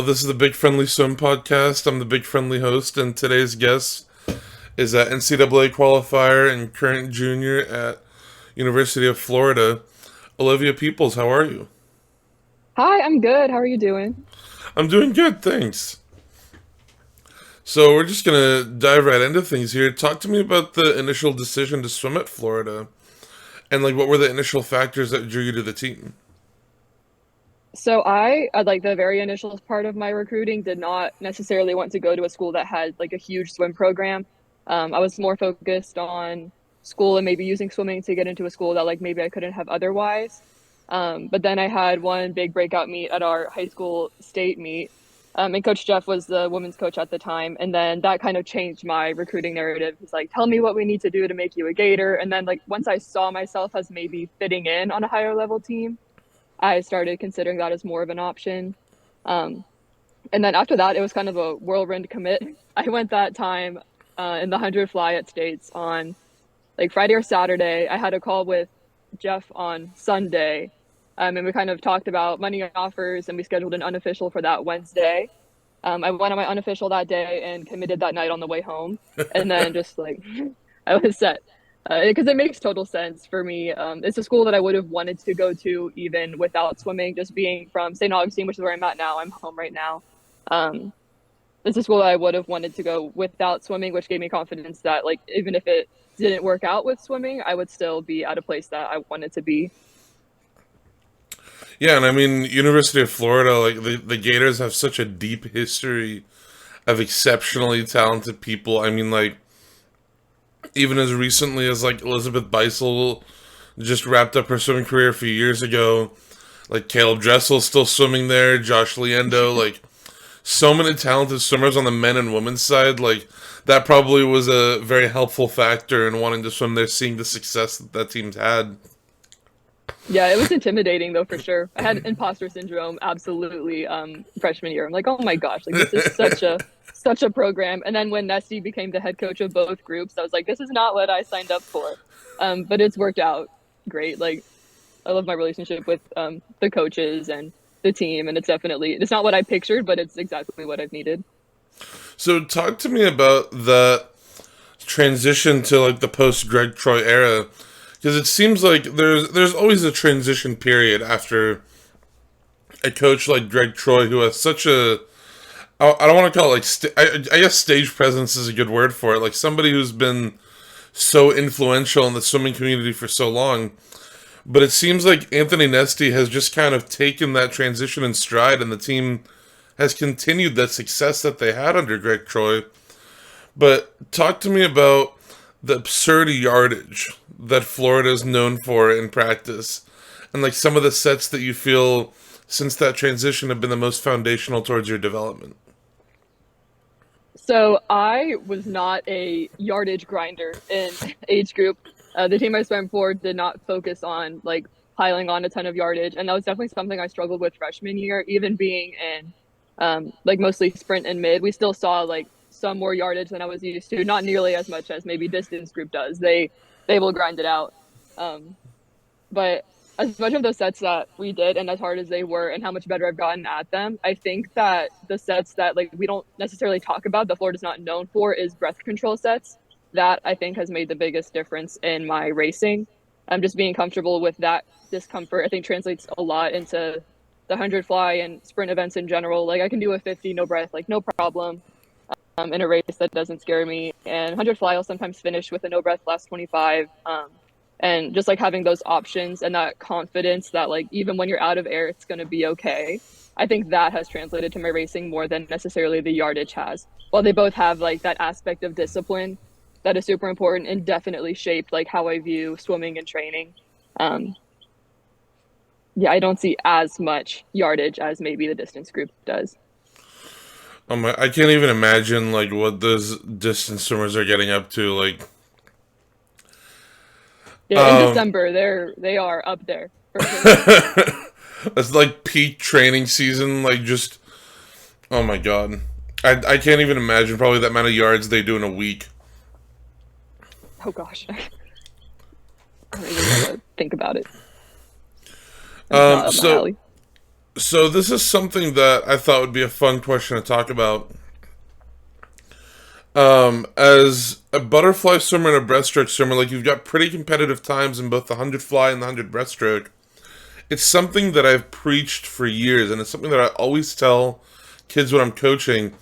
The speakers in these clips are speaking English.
this is the Big Friendly Swim podcast. I'm the Big Friendly host, and today's guest is an NCAA qualifier and current junior at University of Florida, Olivia Peoples. How are you? Hi, I'm good. How are you doing? I'm doing good, thanks. So we're just gonna dive right into things here. Talk to me about the initial decision to swim at Florida, and what were the initial factors that drew you to the team? So I, at like the very initial part of my recruiting, did not necessarily want to go to a school that had like a huge swim program. I was more focused on school and maybe using swimming to get into a school that like maybe I couldn't have otherwise. But then I had one big breakout meet at our high school state meet. And Coach Jeff was the women's coach at the time. And then that kind of changed my recruiting narrative. He's like, tell me what we need to do to make you a Gator. And then like once I saw myself as maybe fitting in on a higher level team, I started considering that as more of an option. Um, and then after that, it was kind of a whirlwind commit. I went that time in the 100 fly at States on like Friday or Saturday. I had a call with Jeff on Sunday, and we kind of talked about money offers, and we scheduled an unofficial for that Wednesday. I went on my unofficial that day and committed that night on the way home, and then just like I was set because it makes total sense for me. It's a school that I would have wanted to go to even without swimming. Just being from St. Augustine, which is where I'm at now, I'm home right now. Um, it's a school that I would have wanted to go without swimming, which gave me confidence that like even if it didn't work out with swimming, I would still be at a place that I wanted to be. Yeah, and I mean, University of Florida, the Gators have such a deep history of exceptionally talented people. I mean, even as recently as Elizabeth Beisel just wrapped up her swimming career a few years ago. Like Caleb Dressel's still swimming there, Josh Liendo, so many talented swimmers on the men and women's side. That probably was a very helpful factor in wanting to swim there, seeing the success that team's had. Yeah, it was intimidating though for sure. I had imposter syndrome absolutely freshman year. I'm like, oh my gosh, like this is such a program. And then when Nesty became the head coach of both groups, I was like, this is not what I signed up for. But it's worked out great. Like I love my relationship with the coaches and the team, and it's not what I pictured, but it's exactly what I've needed. So talk to me about the transition to the post Greg Troy era, because it seems like there's always a transition period after a coach like Greg Troy who has such a I don't want to call it I guess stage presence is a good word for it, like somebody who's been so influential in the swimming community for so long. But it seems like Anthony Nesty has just kind of taken that transition in stride, and the team has continued that success that they had under Greg Troy. But talk to me about the absurd yardage that Florida is known for in practice, and some of the sets that you feel since that transition have been the most foundational towards your development. So I was not a yardage grinder in age group. The team I swam for did not focus on like piling on a ton of yardage, and that was definitely something I struggled with freshman year. Even being in like mostly sprint and mid, we still saw like some more yardage than I was used to. Not nearly as much as maybe distance group does. They will grind it out. Um, but as much of those sets that we did and as hard as they were and how much better I've gotten at them, I think that the sets that like we don't necessarily talk about, that Florida's not known for, is breath control sets. That I think has made the biggest difference in my racing. I'm just being comfortable with that discomfort. I think translates a lot into the 100 fly and sprint events in general. Like I can do a 50 no breath, like no problem, in a race that doesn't scare me. And 100 fly, I'll sometimes finish with a no breath last 25. And just like having those options and that confidence that like even when you're out of air, it's going to be okay. I think that has translated to my racing more than necessarily the yardage has. While they both have like that aspect of discipline that is super important and definitely shaped like how I view swimming and training. Um, yeah, I don't see as much yardage as maybe the distance group does. I can't even imagine what those distance swimmers are getting up to. Yeah, in Um, December, they are up there for sure. it's like peak training season. Just oh my god, I can't even imagine probably that amount of yards they do in a week. Oh gosh, I don't even know what to think about it. It's Um, not up my so alley. So this is something that I thought would be a fun question to talk about. As a butterfly swimmer and a breaststroke swimmer, like you've got pretty competitive times in both the 100 fly and the 100 breaststroke. It's something that I've preached for years, and it's something that I always tell kids when I'm coaching,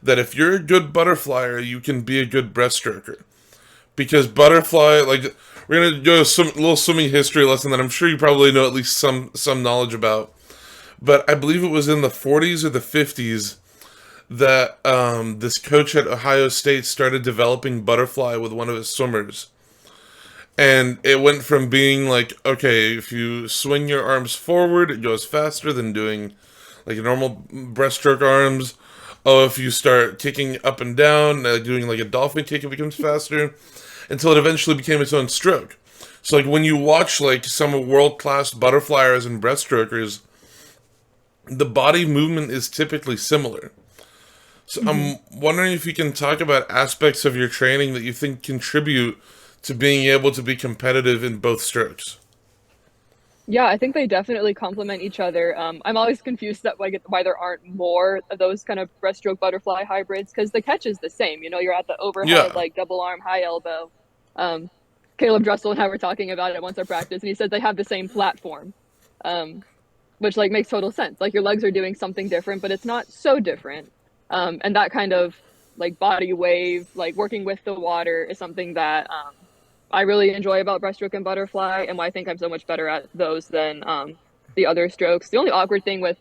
that if you're a good butterflyer, you can be a good breaststroker. Because butterfly, like, we're gonna go some little swimming history lesson that I'm sure you probably know at least some knowledge about. But I believe it was in the 40s or the 50s that this coach at Ohio State started developing butterfly with one of his swimmers. And it went from being like, okay, if you swing your arms forward, it goes faster than doing like normal breaststroke arms. Oh, if you start kicking up and down, doing like a dolphin kick, it becomes faster. Until it eventually became its own stroke. So like when you watch like some world-class butterflyers and breaststrokers, the body movement is typically similar. So Hmm. I'm wondering if you can talk about aspects of your training that you think contribute to being able to be competitive in both strokes. Yeah, I think they definitely complement each other. I'm always confused that why there aren't more of those kind of breaststroke butterfly hybrids because the catch is the same. You know, you're at the overhead Yeah. like double arm high elbow. Um, Caleb Dressel and I were talking about it once at practice, and he said they have the same platform, um, which like makes total sense. Like your legs are doing something different, but it's not so different. And that kind of like body wave, like working with the water, is something that I really enjoy about breaststroke and butterfly, and why I think I'm so much better at those than the other strokes. The only awkward thing with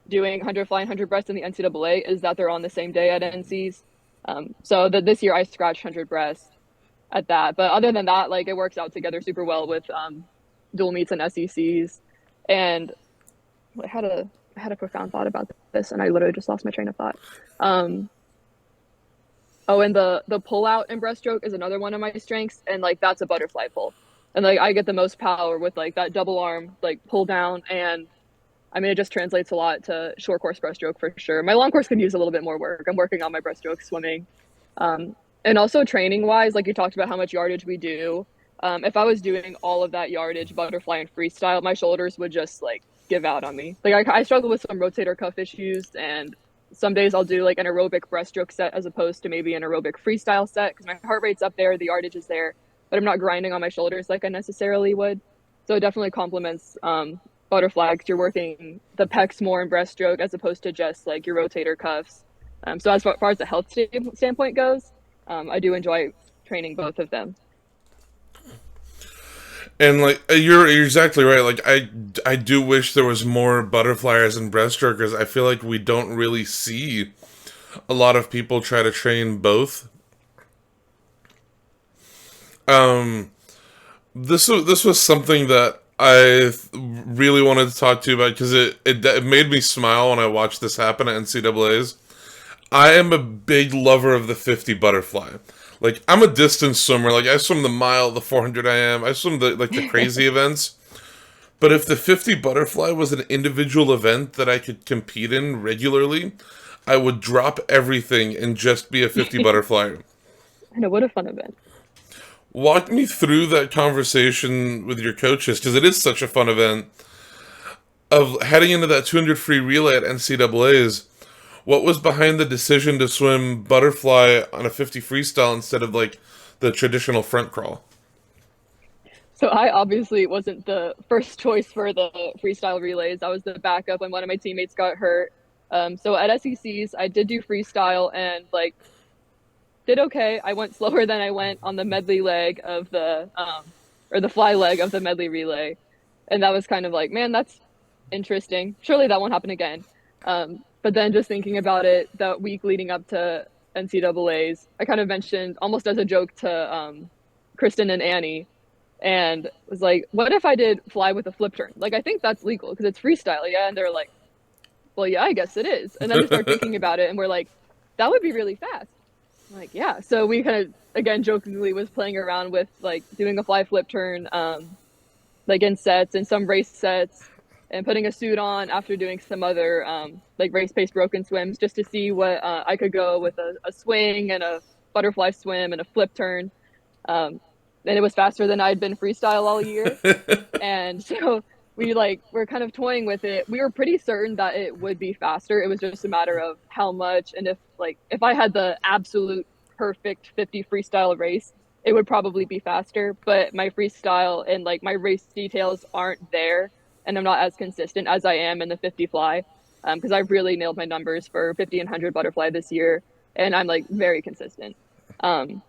doing 100 fly and 100 breast in the NCAA is that they're on the same day at NCs. So that this year I scratched 100 breast at that, but other than that, like it works out together super well with dual meets and SECs. And I had a profound thought about this, and I literally just lost my train of thought. Um, Oh, and the pull out in breaststroke is another one of my strengths, and like that's a butterfly pull, and like I get the most power with like that double arm like pull down, and I mean it just translates a lot to short course breaststroke for sure. My long course could use a little bit more work. I'm working on my breaststroke swimming, and also training wise, like you talked about how much yardage we do. If I was doing all of that yardage, butterfly and freestyle, my shoulders would just like give out on me. Like I struggle with some rotator cuff issues, and some days I'll do like an aerobic breaststroke set as opposed to maybe an aerobic freestyle set because my heart rate's up there, the yardage is there, but I'm not grinding on my shoulders like I necessarily would. So it definitely complements butterfly because you're working the pecs more in breaststroke as opposed to just like your rotator cuffs. So as far as the health standpoint goes, I do enjoy training both of them. And like you're exactly right. Like I do wish there was more butterflyers and breaststrokers. I feel like we don't really see a lot of people try to train both. Um, this was something that really wanted to talk to you about because it made me smile when I watched this happen at NCAA's. I am a big lover of the 50 butterfly. Like I'm a distance swimmer. Like I swim the mile, the 400 IM. I swim the crazy events. But if the 50 butterfly was an individual event that I could compete in regularly, I would drop everything and just be a 50 butterfly. I know, what a fun event. Walk me through that conversation with your coaches because it is such a fun event of heading into that 200 free relay at NCAA's. What was behind the decision to swim butterfly on a 50 freestyle instead of like the traditional front crawl? So I obviously wasn't the first choice for the freestyle relays. I was the backup when one of my teammates got hurt. So at SECs, I did do freestyle and like did okay. I went slower than I went on the medley leg of the or the fly leg of the medley relay, and that was kind of like, man, that's interesting. Surely that won't happen again. But then just thinking about it, that week leading up to NCAA's, I kind of mentioned almost as a joke to Kristen and Annie, and was like, what if I did fly with a flip turn? Like, I think that's legal because it's freestyle, yeah. And they're like, well, yeah, I guess it is. And then we start thinking about it, and we're like, that would be really fast. I'm like, yeah. So we kind of again jokingly was playing around with like doing a fly flip turn, like in sets and some race sets, and putting a suit on after doing some other like race pace broken swims just to see what I could go with a swing and a butterfly swim and a flip turn. And it was faster than I'd been freestyle all year. And so we like were kind of toying with it. We were pretty certain that it would be faster. It was just a matter of how much, and if I had the absolute perfect 50 freestyle race, it would probably be faster. But my freestyle and like my race details aren't there, and I'm not as consistent as I am in the 50 fly. Because I really nailed my numbers for 50 and 100 butterfly this year, and I'm like very consistent. Um,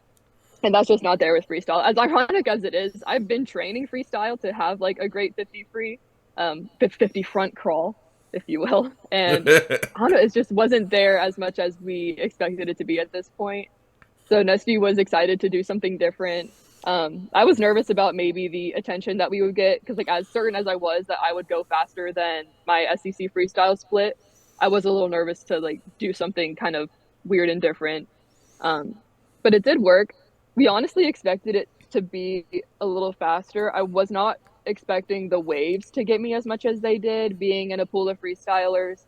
and that's just not there with freestyle. As ironic as it is, I've been training freestyle to have like a great 50 free, 50 front crawl, if you will. And I don't know, it just wasn't there as much as we expected it to be at this point. So Nesty was excited to do something different. I was nervous about maybe the attention that we would get because, like, as certain as I was that I would go faster than my SEC freestyle split, I was a little nervous to like do something kind of weird and different. Um, but it did work. We honestly expected it to be a little faster. I was not expecting the waves to get me as much as they did, being in a pool of freestylers.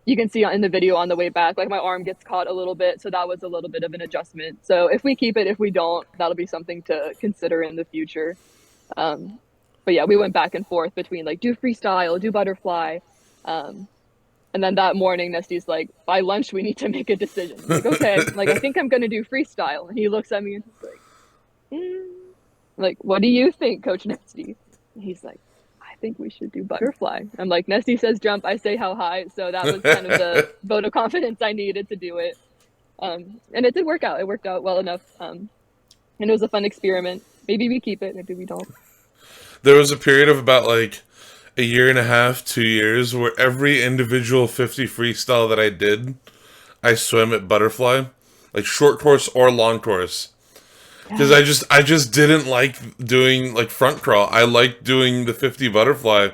You can see in the video on the way back, like my arm gets caught a little bit, so that was a little bit of an adjustment. So if we keep it, if we don't, that'll be something to consider in the future. Um, but yeah, we went back and forth between like do freestyle, do butterfly. And then that morning, Nesty's like, by lunch, we need to make a decision. I'm like, okay, like I think I'm gonna do freestyle. And he looks at me and he's like, like, what do you think, Coach Nesty? And he's like, I think we should do butterfly. I'm like, Nesty says jump, I say how high. So that was kind of the vote of confidence I needed to do it. And it did work out. It worked out well enough. And it was a fun experiment. Maybe we keep it, maybe we don't. There was a period of about like a year and a half, 2 years, where every individual 50 freestyle that I did, I swam at butterfly, like short course or long course. Because I just didn't like doing like front crawl. I liked doing the 50 butterfly,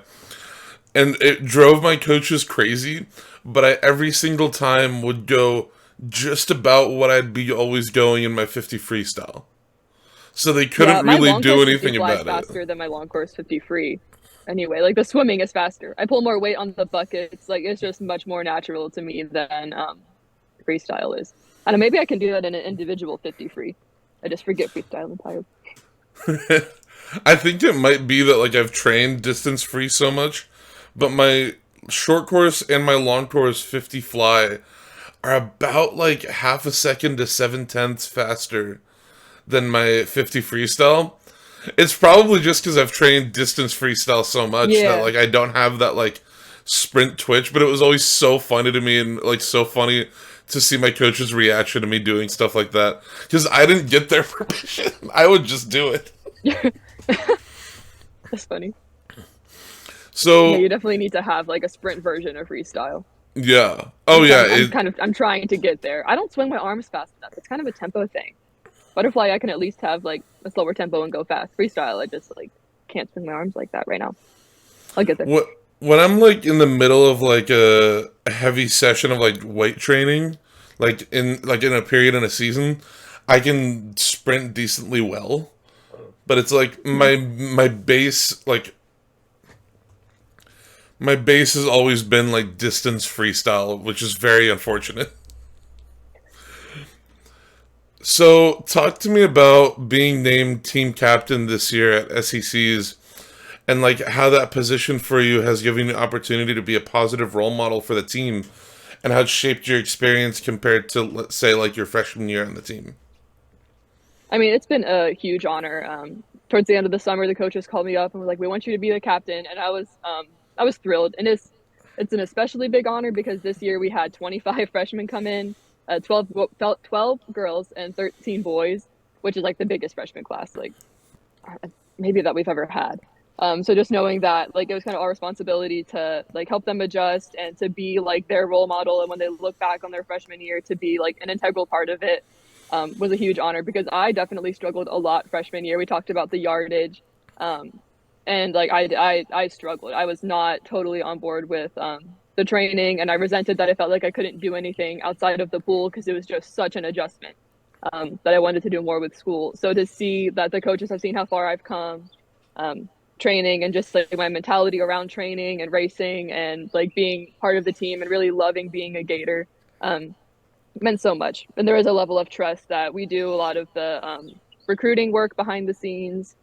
and it drove my coaches crazy. But I every single time would go just about what I'd be always going in my 50 freestyle. So they Yeah, couldn't my really long do course 50 anything flies about it. faster than my long course 50 free. Anyway, like the swimming is faster. I pull more weight on the buckets. Like it's just much more natural to me than freestyle is. I don't know, maybe I can do that in an individual 50 free. I just forget freestyle entirely. I think it might be that like I've trained distance free so much, but my short course and my long course 50 fly are about like half a second to 7/10 faster than my 50 freestyle. It's probably just because I've trained distance freestyle so much that Yeah. like I don't have that like sprint twitch, but it was always so funny to me and like so funny to see my coach's reaction to me doing stuff like that because I didn't get their permission. I would just do it. That's funny. Yeah, So you definitely need to have like a sprint version of freestyle. yeah, oh yeah, I'm trying to get there. I don't swing my arms fast enough. It's kind of a tempo thing. Butterfly, I can at least have like a slower tempo and go fast. Freestyle, I just like can't swing my arms like that right now. I'll get there. what when I'm like in the middle of like a heavy session of like weight training, like in a period in a season, I can sprint decently well. But it's like my base has always been like distance freestyle, which is very unfortunate. So, talk to me about being named team captain this year at SECs and like how that position for you has given you opportunity to be a positive role model for the team and how it shaped your experience compared to, let's say, like your freshman year on the team. I mean, it's been a huge honor. Towards the end of the summer, the coaches called me up and were like, "We want you to be the captain," and I was thrilled. And it's an especially big honor because this year we had 25 freshmen come in, 12 girls and 13 boys, which is like the biggest freshman class, like maybe that we've ever had. So just knowing that, like, it was kind of our responsibility to like help them adjust and to be like their role model, and when they look back on their freshman year, to be like an integral part of it, was a huge honor because I definitely struggled a lot freshman year. We talked about the yardage, and like I struggled. I was not totally on board with the training, and I resented that I felt like I couldn't do anything outside of the pool because it was just such an adjustment, that I wanted to do more with school. So to see that the coaches have seen how far I've come, training, and just like my mentality around training and racing and like being part of the team and really loving being a Gator, meant so much. And there is a level of trust that we do a lot of the recruiting work behind the scenes.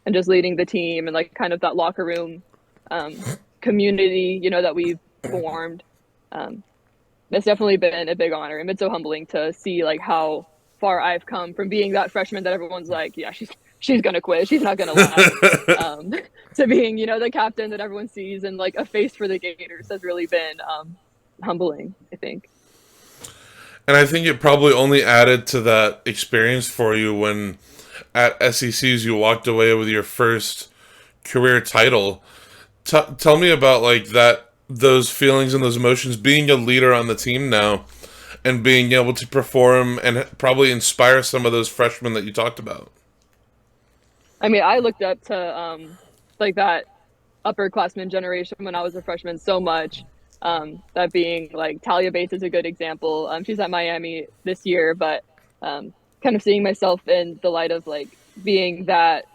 and just leading the team and like kind of that locker room um, community, that we've formed. Um, it's definitely been a big honor and it's so humbling to see like how far I've come from being that freshman that everyone's like, yeah, she's gonna quit, she's not gonna last, um, to being the captain that everyone sees and like a face for the Gators has really been humbling, I think. And I think it probably only added to that experience for you when at SECs you walked away with your first career title. Tell me about like that, those feelings and those emotions, being a leader on the team now, and being able to perform and probably inspire some of those freshmen that you talked about. I mean, I looked up to like that upperclassmen generation when I was a freshman so much. That being like Talia Bates is a good example. She's at Miami this year, but kind of seeing myself in the light of like being that,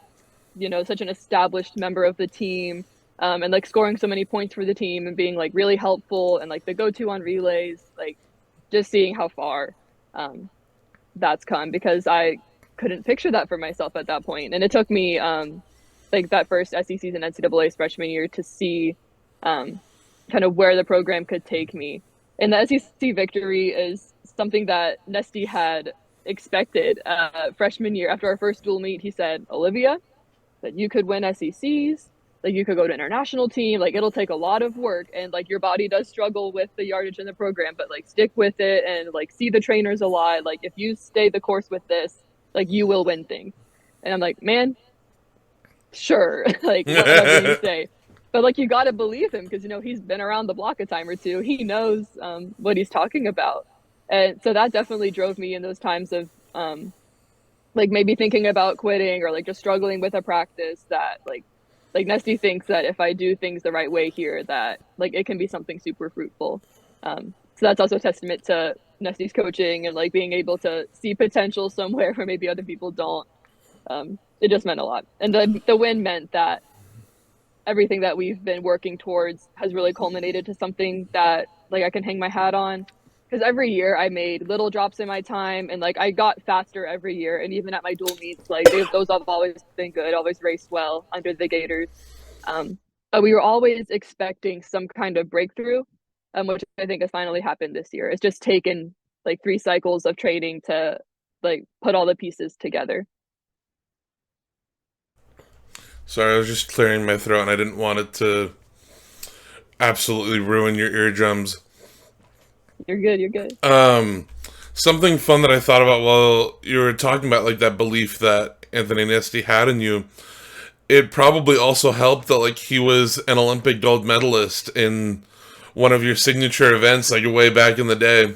such an established member of the team, and like scoring so many points for the team and being like really helpful and like the go-to on relays, like just seeing how far um, that's come because I couldn't picture that for myself at that point. And it took me like that first SECs and NCAA's freshman year to see um, kind of where the program could take me. And the SEC victory is something that Nesty had expected freshman year. After our first dual meet, he said, Olivia, that you could win SECs, like you could go to international team, like it'll take a lot of work and like your body does struggle with the yardage in the program, but like stick with it and like see the trainers a lot. Like if you stay the course with this, like you will win things. And I'm like, man, sure, like whatever you say. But like you got to believe him because he's been around the block a time or two. He knows what he's talking about, and so that definitely drove me in those times of like maybe thinking about quitting or like just struggling with a practice that like Nesty thinks that if I do things the right way here, that like it can be something super fruitful. So that's also a testament to Nesty's coaching and like being able to see potential somewhere where maybe other people don't. It just meant a lot, and the win meant that everything that we've been working towards has really culminated to something that like I can hang my hat on. Because every year I made little drops in my time and like I got faster every year. And even at my dual meets, like those have always been good, always raced well under the Gators. But we were always expecting some kind of breakthrough, which I think has finally happened this year. It's just taken like 3 cycles of training to like put all the pieces together. Sorry, I was just clearing my throat and I didn't want it to absolutely ruin your eardrums. You're good. You're good. Something fun that I thought about while you were talking about like that belief that Anthony Nesty had in you, it probably also helped that like he was an Olympic gold medalist in one of your signature events like way back in the day.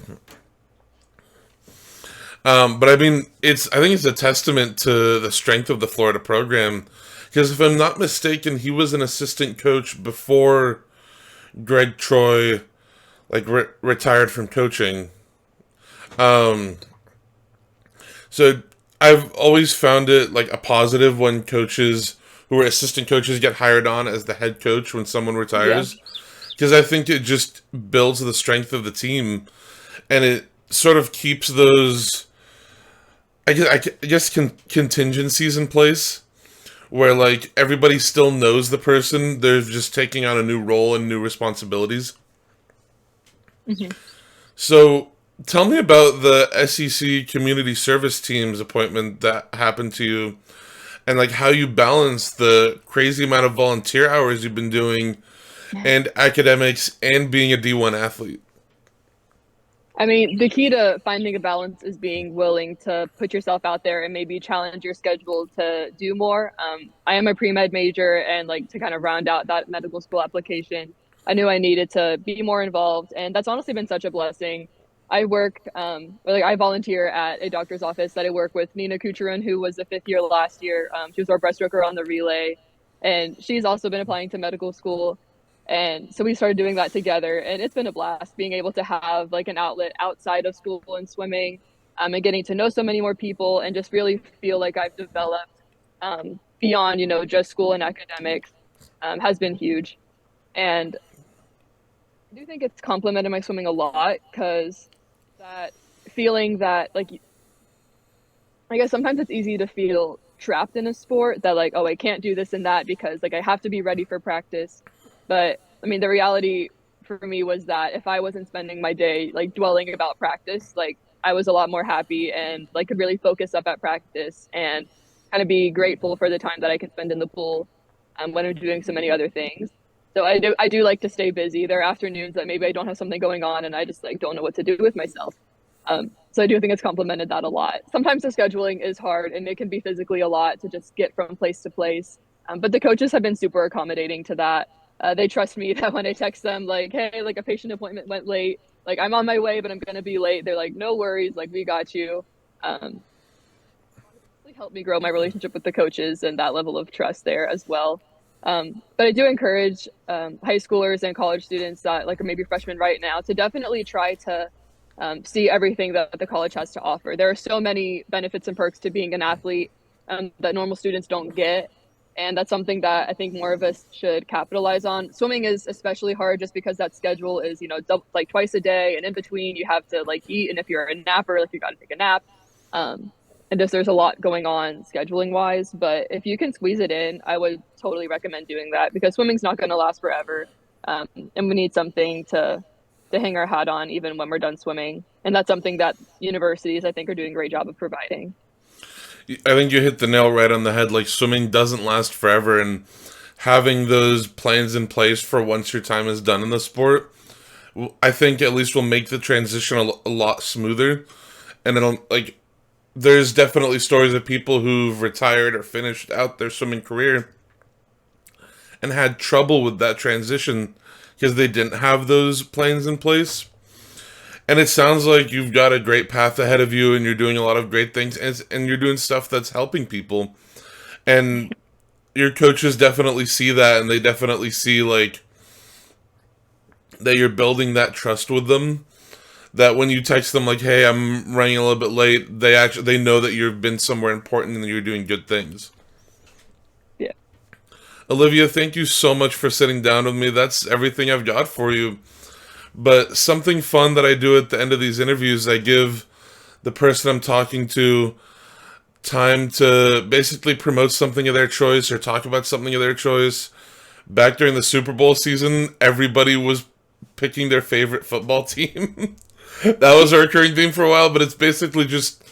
But I mean, I think it's a testament to the strength of the Florida program because if I'm not mistaken, he was an assistant coach before Greg Troy like retired from coaching. Um, so I've always found it like a positive when coaches who are assistant coaches get hired on as the head coach when someone Yeah. retires, because I think it just builds the strength of the team, and it sort of keeps those I guess contingencies in place where like everybody still knows the person, they're just taking on a new role and new responsibilities. Hmm. So tell me about the SEC Community Service Team's appointment that happened to you and like how you balance the crazy amount of volunteer hours you've been doing and academics and being a D1 athlete. I mean, the key to finding a balance is being willing to put yourself out there and maybe challenge your schedule to do more. I am a pre-med major, and like to kind of round out that medical school application, I knew I needed to be more involved, and that's honestly been such a blessing. I work, or like I volunteer at a doctor's office that I work with Nina Kucherun, who was a fifth year last year. She was our breaststroker on the relay, and she's also been applying to medical school. And so we started doing that together, and it's been a blast being able to have like an outlet outside of school and swimming, and getting to know so many more people, and just really feel like I've developed beyond just school and academics, has been huge. And I do think it's complemented my swimming a lot because that feeling that like I guess sometimes it's easy to feel trapped in a sport that like, oh, I can't do this and that because like I have to be ready for practice. But I mean, the reality for me was that if I wasn't spending my day like dwelling about practice, like I was a lot more happy and like could really focus up at practice and kind of be grateful for the time that I can spend in the pool when I'm doing so many other things. So I do like to stay busy. There are afternoons that maybe I don't have something going on and I just like don't know what to do with myself. So I do think it's complemented that a lot. Sometimes the scheduling is hard and it can be physically a lot to just get from place to place. But the coaches have been super accommodating to that. They trust me that when I text them like, hey, like a patient appointment went late, like I'm on my way, but I'm gonna be late. They're like, no worries, like we got you. Really helped me grow my relationship with the coaches and that level of trust there as well. But I do encourage high schoolers and college students that like are maybe freshmen right now to definitely try to see everything that the college has to offer. There are so many benefits and perks to being an athlete that normal students don't get. And that's something that I think more of us should capitalize on. Swimming is especially hard just because that schedule is, like twice a day. And in between, you have to like eat. And if you're a napper, like you got to take a nap. And just there's a lot going on scheduling wise. But if you can squeeze it in, I would totally recommend doing that because swimming's not going to last forever. And we need something to hang our hat on even when we're done swimming. And that's something that universities, I think, are doing a great job of providing. I think you hit the nail right on the head. Like, swimming doesn't last forever, and having those plans in place for once your time is done in the sport, I think at least will make the transition a lot smoother. And it'll, like, there's definitely stories of people who've retired or finished out their swimming career and had trouble with that transition because they didn't have those plans in place. And it sounds like you've got a great path ahead of you and you're doing a lot of great things and you're doing stuff that's helping people. And your coaches definitely see that, and they definitely see like that you're building that trust with them. That when you text them like, "Hey, I'm running a little bit late," they know that you've been somewhere important and you're doing good things. Yeah. Olivia, thank you so much for sitting down with me. That's everything I've got for you. But something fun that I do at the end of these interviews, I give the person I'm talking to time to basically promote something of their choice or talk about something of their choice. Back during the Super Bowl season, everybody was picking their favorite football team. That was a recurring theme for a while, but it's basically just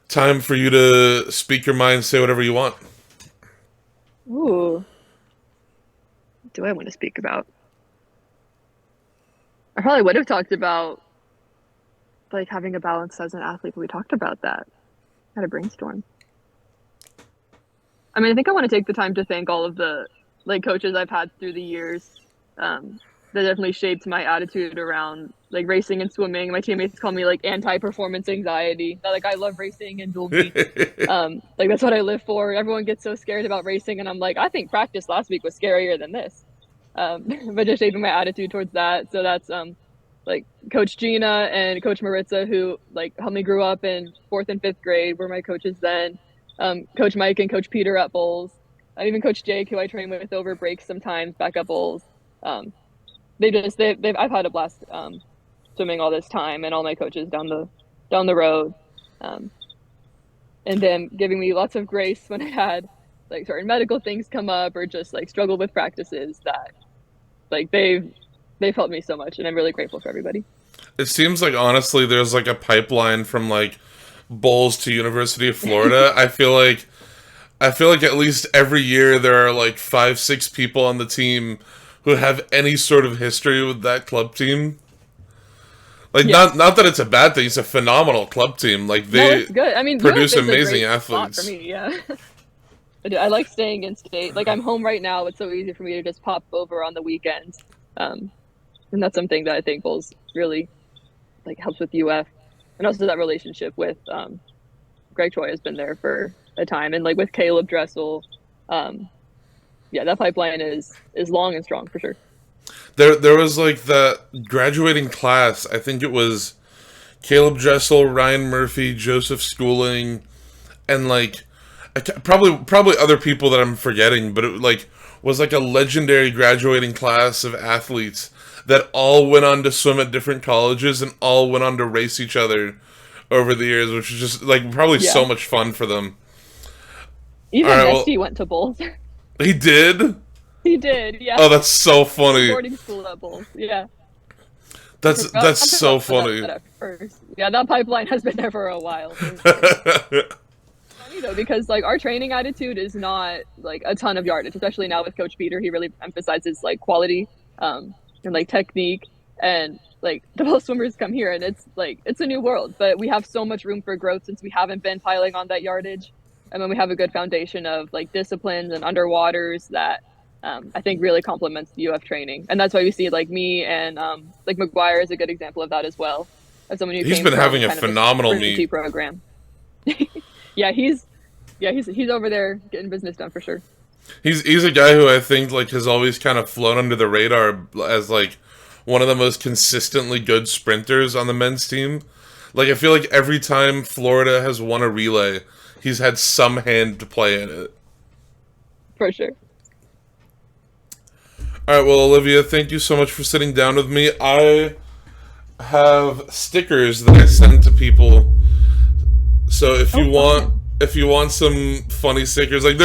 time for you to speak your mind, say whatever you want. Ooh. What do I want to speak about? I probably would have talked about like having a balance as an athlete, but we talked about that. Had a brainstorm. I mean, I think I want to take the time to thank all of the like coaches I've had through the years. That definitely shaped my attitude around like racing and swimming. My teammates call me like anti-performance anxiety. That like I love racing and dual meets. Like that's what I live for. Everyone gets so scared about racing, and I'm like, I think practice last week was scarier than this. But just shaping my attitude towards that. So that's like Coach Gina and Coach Maritza, who like helped me grow up in 4th and 5th grade, were my coaches then. Coach Mike and Coach Peter at bowls. Even Coach Jake, who I train with over breaks sometimes, back at bowls. I've had a blast swimming all this time, and all my coaches down the road, and then giving me lots of grace when I had like certain medical things come up or just like struggle with practices that like they've helped me so much, and I'm really grateful for everybody. It seems like honestly there's like a pipeline from like bowls to University of Florida. I feel like at least every year there are like 5-6 people on the team who have any sort of history with that club team. Like not that it's a bad thing, it's a phenomenal club team. Like they it's good. I mean, produce UF is amazing a great athletes. spot for me, yeah. I like staying in state. Like I'm home right now. It's so easy for me to just pop over on the weekends. And that's something that I think Bulls really like helps with UF. And also that relationship with Greg Troy has been there for a time. And like with Caleb Dressel, yeah, that pipeline is long and strong for sure. There was like the graduating class. I think it was Caleb Dressel, Ryan Murphy, Joseph Schooling, and like probably other people that I'm forgetting. But it like was like a legendary graduating class of athletes that all went on to swim at different colleges and all went on to race each other over the years, which is just like probably so much fun for them. All Even right, well, Nesty went to Bulls. he did. He did, yeah. Oh, that's so Went to funny. boarding school at Bulls. Yeah. I forgot That's so about funny. that at first. Yeah, that pipeline has been there for a while, for sure. Funny though, because like our training attitude is not like a ton of yardage, especially now with Coach Peter. He really emphasizes like quality, and like technique, and like the most swimmers come here and it's like it's a new world, but we have so much room for growth since we haven't been piling on that yardage. And then we have a good foundation of like disciplines and underwaters that I think really complements the UF training. And that's why we see like me and like McGuire is a good example of that as well, as someone who He's came been from having a kind of a phenomenal sprinty meet. program. Yeah, he's over there getting business done for sure. He's a guy who I think like has always kind of flown under the radar as like one of the most consistently good sprinters on the men's team. Like I feel like every time Florida has won a relay, he's had some hand to play in it. For sure. All right, well, Olivia, thank you so much for sitting down with me. I have stickers that I send to people. So if you want some funny stickers, like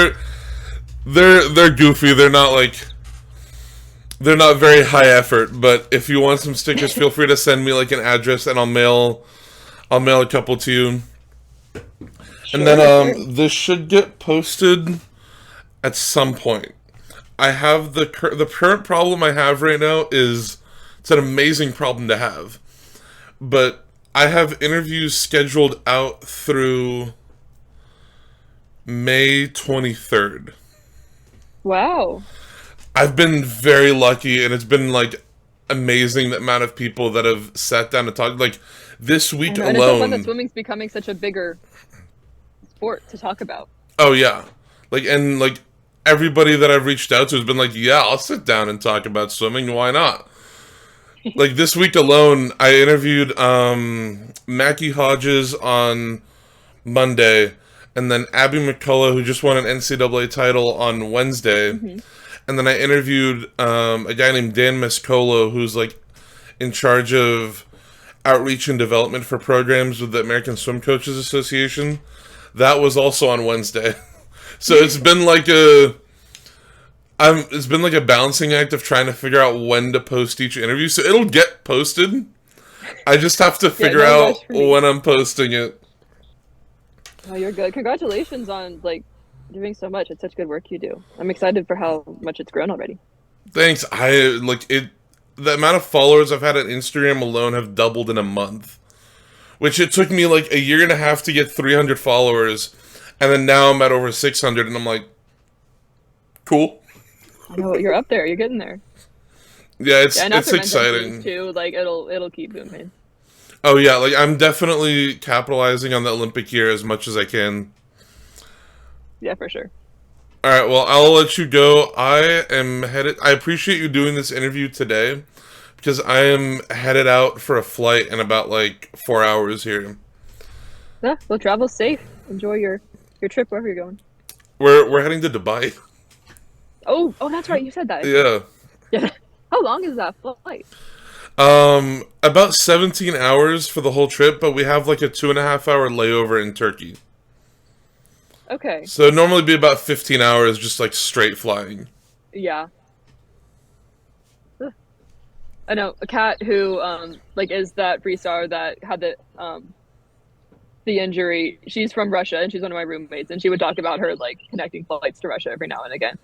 they're goofy. They're not very high effort, but if you want some stickers, feel free to send me like an address and I'll mail a couple to you. And then Sure. this should get posted at some point. I have the current problem I have right now is it's an amazing problem to have. But I have interviews scheduled out through May 23rd. Wow. I've been very lucky, and it's been like amazing the amount of people that have sat down to talk. Like this I week know, and it's so fun that alone. swimming's becoming such a bigger sport to talk about. Oh yeah, like everybody that I've reached out to has been like, yeah, I'll sit down and talk about swimming. Why not? Like this week alone, I interviewed Mackie Hodges on Monday, and then Abby McCullough, who just won an NCAA title on Wednesday. Hmm. And then I interviewed a guy named Dan Miscolo, who's like in charge of outreach and development for programs with the American Swim Coaches Association. That was also on Wednesday. So it's been like it's been like a balancing act of trying to figure out when to post each interview. So it'll get posted. I just have to Yeah, figure no out rush for me. when I'm posting it. Oh, you're good. Congratulations on like doing so much. It's such good work you do. I'm excited for how much it's grown already. Thanks. I like it. The amount of followers I've had on Instagram alone have doubled in a month, which it took me like a year and a half to get 300 followers, and then now I'm at over 600, and I'm like, cool. I know you're up there. You're getting there. Yeah, Yeah, and it's after men's exciting. too, like it'll keep booming. Oh yeah, like I'm definitely capitalizing on the Olympic year as much as I can. Yeah, for sure. All right, well, I'll let you go. I am headed. I appreciate you doing this interview today because I am headed out for a flight in about like 4 hours here. Yeah, well, travel safe. Enjoy your trip wherever you're going. We're heading to Dubai. Oh, that's right. You said that. Yeah. Yeah. How long is that flight? About 17 hours for the whole trip, but we have like a 2.5 hour layover in Turkey. Okay. So it'd normally be about 15 hours just like straight flying. Yeah. Ugh. I know a cat who like is that freestar that had the injury. She's from Russia and she's one of my roommates, and she would talk about her like connecting flights to Russia every now and again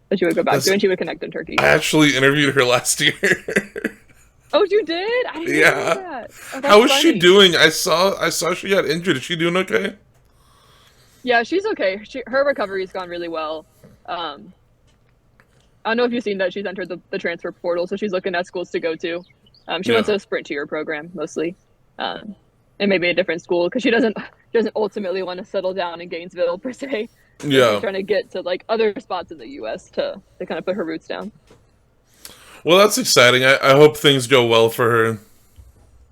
that she would go back That's, to, and she would connect in Turkey. I actually interviewed her last year. Oh, you did? I didn't know Yeah. that. Oh, that's How is she funny. doing? I saw she got injured. Is she doing okay? Yeah, she's okay. Her recovery's gone really well. I don't know if you've seen that she's entered the transfer portal, so she's looking at schools to go to. She wants Yeah. a sprint to your program mostly, and maybe a different school because she doesn't ultimately want to settle down in Gainesville per se. She's Yeah. trying to get to like other spots in the U.S. to kind of put her roots down. Well, that's exciting. I hope things go well for her.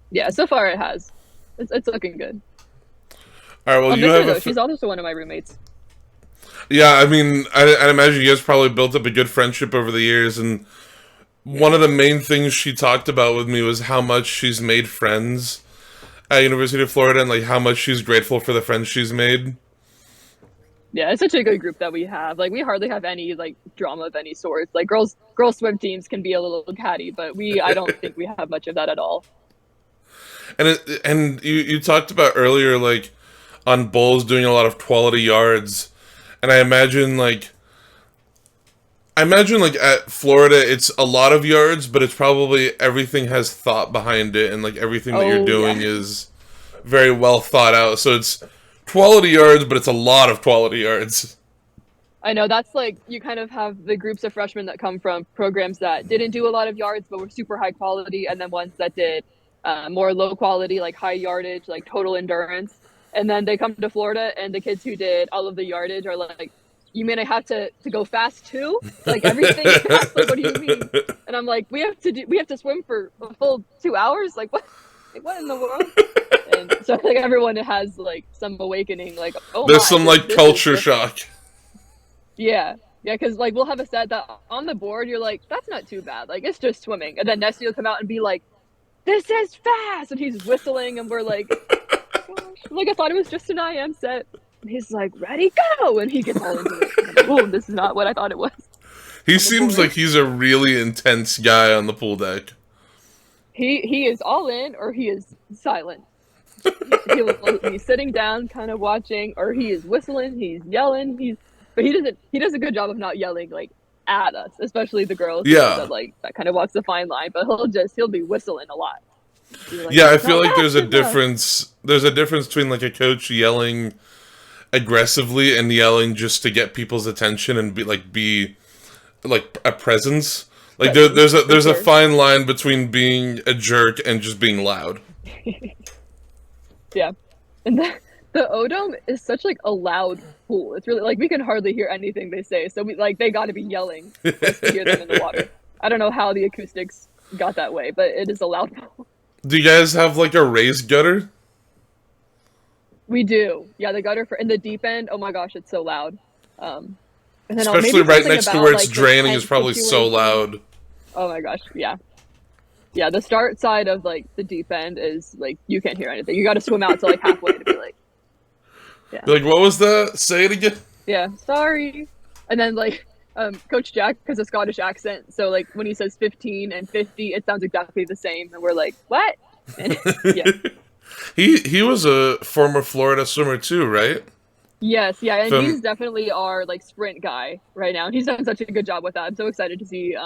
Yeah, so far it has. It's looking good. All right. Well, I'll you miss her have though. She's also one of my roommates. Yeah, I mean, I imagine you guys probably built up a good friendship over the years, and one of the main things she talked about with me was how much she's made friends at University of Florida, and like how much she's grateful for the friends she's made. Yeah, it's such a good group that we have. Like we hardly have any like drama of any sort. Like girls swim teams can be a little catty, but I don't think we have much of that at all. And you talked about earlier, like, on bowls doing a lot of quality yards, and I imagine like at Florida it's a lot of yards, but it's probably everything has thought behind it, and like everything that you're Oh yeah. doing is very well thought out. So it's quality yards, but it's a lot of quality yards. I know that's like you kind of have the groups of freshmen that come from programs that didn't do a lot of yards but were super high quality, and then ones that did more low quality, like high yardage, like total endurance. And then they come to Florida, and the kids who did all of the yardage are like, "You mean I have to go fast too? Like everything fast? Like what do you mean?" And I'm like, we have to swim for a full 2 hours? Like what? Like what in the world? And so like everyone has like some awakening, like oh There's my, some like this is culture different. shock. Yeah. Yeah, because like we'll have a set that on the board, you're like, that's not too bad. Like it's just swimming. And then Nessie will come out and be like, this is fast. And he's whistling, and we're like, gosh, like I thought it was just an IM set. And he's like, ready, go. And he gets all into it. And I'm like, oh, this is not what I thought it was He on the seems board. like he's a really intense guy on the pool deck. He is all in, or he is silent. He'll be sitting down, kind of watching, or he is whistling, he's yelling, but he does a good job of not yelling like at us, especially the girls, you know, Yeah. that like that kind of walks the fine line. But he'll be whistling a lot. Be like, Yeah, I that's feel not like fast enough. there's a difference between like a coach yelling aggressively and yelling just to get people's attention and be like a presence. Like Presence for there's a sure. fine line between being a jerk and just being loud. Yeah, and the O Dome is such like a loud pool. It's really like we can hardly hear anything they say. So we like they got to be yelling for us to hear them in the water. I don't know how the acoustics got that way, but it is a loud pool. Do you guys have like a raised gutter? We do. Yeah, the gutter for in the deep end. Oh my gosh, it's so loud. And then Especially maybe right something next to about where it's like the draining is tent probably so situation. loud. Oh my gosh, yeah. Yeah, the start side of like the deep end is like you can't hear anything. You got to swim out to like halfway to be like, yeah, You're like, what was that? Say it again. yeah, sorry. And then like Coach Jack has a Scottish accent, so like when he says 15 and 50, it sounds exactly the same, and we're like, what? And yeah, He was a former Florida swimmer too, right? yes, yeah, and From he's definitely our like sprint guy right now, and he's done such a good job with that. I'm so excited to see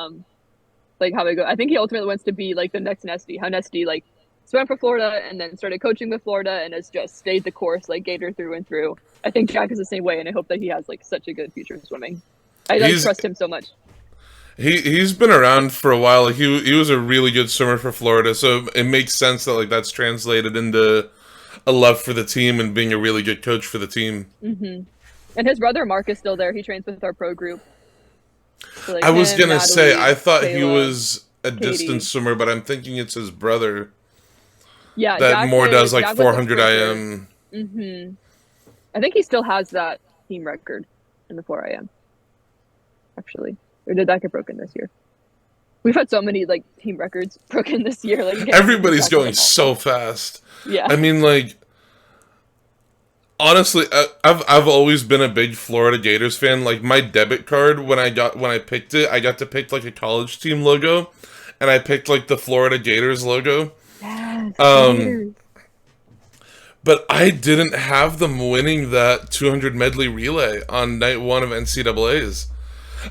like how it goes. I think he ultimately wants to be like the next Nesty. How Nesty like swam for Florida and then started coaching with Florida and has just stayed the course like Gator through and through. I think Jack is the same way, and I hope that he has like such a good future in swimming. I like he's trust him so much. he's been around for a while. Like he was a really good swimmer for Florida, so it makes sense that like that's translated into a love for the team and being a really good coach for the team. Hmm. And his brother Mark is still there. He trains with our pro group. So like I was him, gonna say I Natalie, thought he Kayla, was a distance Katie. swimmer, but I'm thinking it's his brother Yeah, that more does like Jack was a 400 sprinter. IM. Hmm. I think he still has that team record in the 4 a.m. actually. Or did that get broken this year? We've had so many like team records broken this year. Like you can't even keep Everybody's track of going them all. so fast. Yeah. I mean, like honestly, I've always been a big Florida Gators fan. Like my debit card when I picked it, I got to pick like a college team logo, and I picked like the Florida Gators logo. Yes, Um, Gators. but I didn't have them winning that 200 medley relay on night one of NCAAs.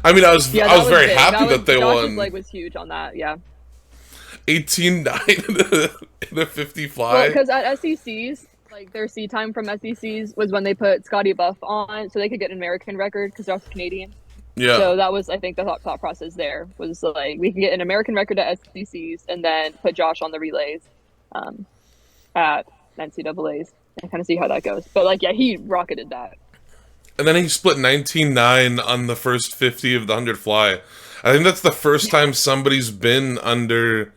I mean, Yeah, I that was was very big. happy That was that they Josh's won leg was huge on that. Yeah. 18-9 in a 50 Well, fly. because at SECs, like their sea time from SECs was when they put Scotty Buff on, so they could get an American record because Josh was Canadian. Yeah. So that was, I think, the thought process there was like we can get an American record at SECs and then put Josh on the relays um, at NCAAs and kind of see how that goes. But like, yeah, he rocketed that. And then he split 19-9 on the first 50 of the 100 fly. I think that's the first time somebody's been under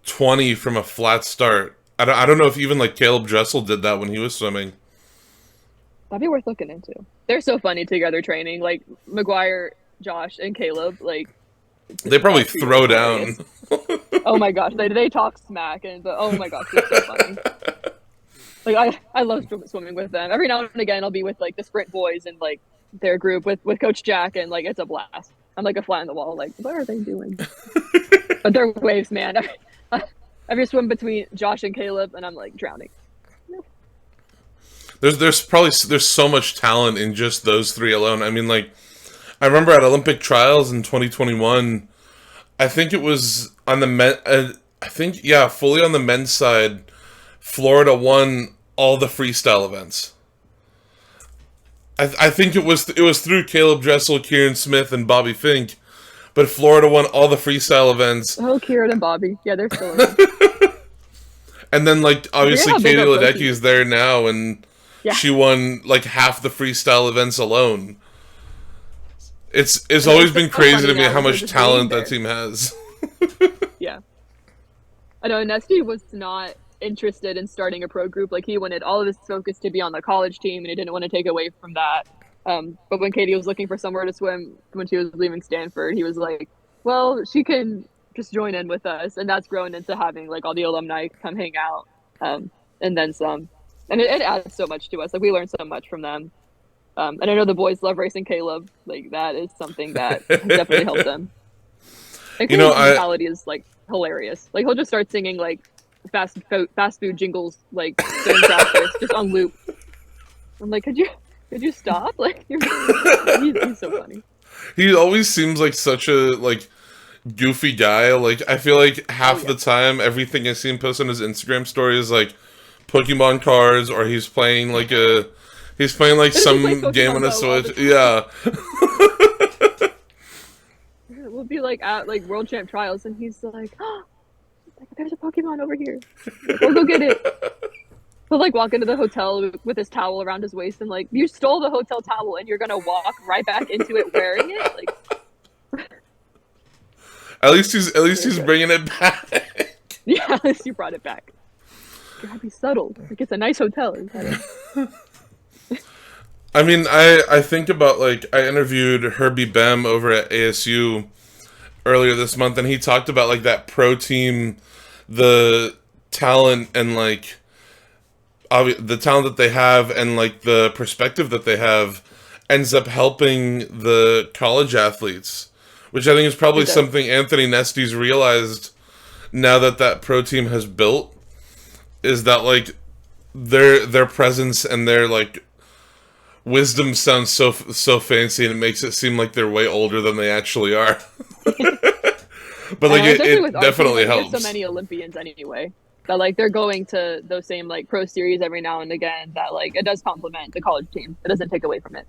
20 from a flat start. I don't know if even like Caleb Dressel did that when he was swimming. That'd be worth looking into. They're so funny together training. Like McGuire, Josh, and Caleb. Like They probably that trio throw is down. hilarious. Oh my gosh, they talk smack and but oh my gosh, it's so funny. Like I love swimming with them. Every now and again, I'll be with like the sprint boys and like their group with Coach Jack, and like it's a blast. I'm like a fly on the wall. Like, what are they doing? But they're waves, man. Every swim between Josh and Caleb, and I'm like drowning. There's so much talent in just those three alone. I mean, like, I remember at Olympic trials in 2021, I think it was on the men. I think, yeah, fully on the men's side, Florida won all the freestyle events. I think it was through Caleb Dressel, Kieran Smith, and Bobby Fink, but Florida won all the freestyle events. Oh, Kieran and Bobby, yeah, they're still in it. And then, like, obviously Katie Ledecky is is. there now, and Yeah, she won like half the freestyle events alone. It's and always it's been so crazy funny to me now how with her much just being talent that there. team has. Yeah, I know Nesty was not interested in starting a pro group. Like he wanted all of his focus to be on the college team, and he didn't want to take away from that. But when Katie was looking for somewhere to swim when she was leaving Stanford, he was like, "Well, she can just join in with us," and that's grown into having like all the alumni come hang out, and then some. And it adds so much to us. Like we learn so much from them. And I know the boys love racing Caleb. Like that is something that has definitely helped them. And You know, Caleb's I mentality is like hilarious. Like he'll just start singing like fast food jingles like during practice, just on loop. I'm like, could you stop? Like he's so funny. he always seems like such a like goofy guy. Like I feel like Oh half yeah, the time everything I see him post on his Instagram story is like Pokemon cards, or he's playing like and he plays some game Pokemon on a Go all the Switch. time. Yeah. We'll be like at like World Champ trials, and he's like, like, there's a Pokemon over here. Like, we'll go get it. He'll like walk into the hotel with his towel around his waist, and like, you stole the hotel towel, and you're gonna walk right back into it wearing it. Like, At least he's okay. bringing it back. Yeah, at least you brought it back. You gotta be subtle. Like it's a nice hotel. I mean, I think about, like, I interviewed Herbie Bem over at ASU earlier this month, and he talked about, like, that pro team, the talent and, like, the talent that they have and, like, the perspective that they have ends up helping the college athletes, which I think is probably It does. something Anthony Nesty's realized now that that pro team has built, is that, like, their presence and their, like, wisdom sounds so fancy, and it makes it seem like they're way older than they actually are. But like Especially it with our team, definitely like we have so helps. many Olympians anyway. That like they're going to those same like pro series every now and again. That like it does complement the college team. It doesn't take away from it.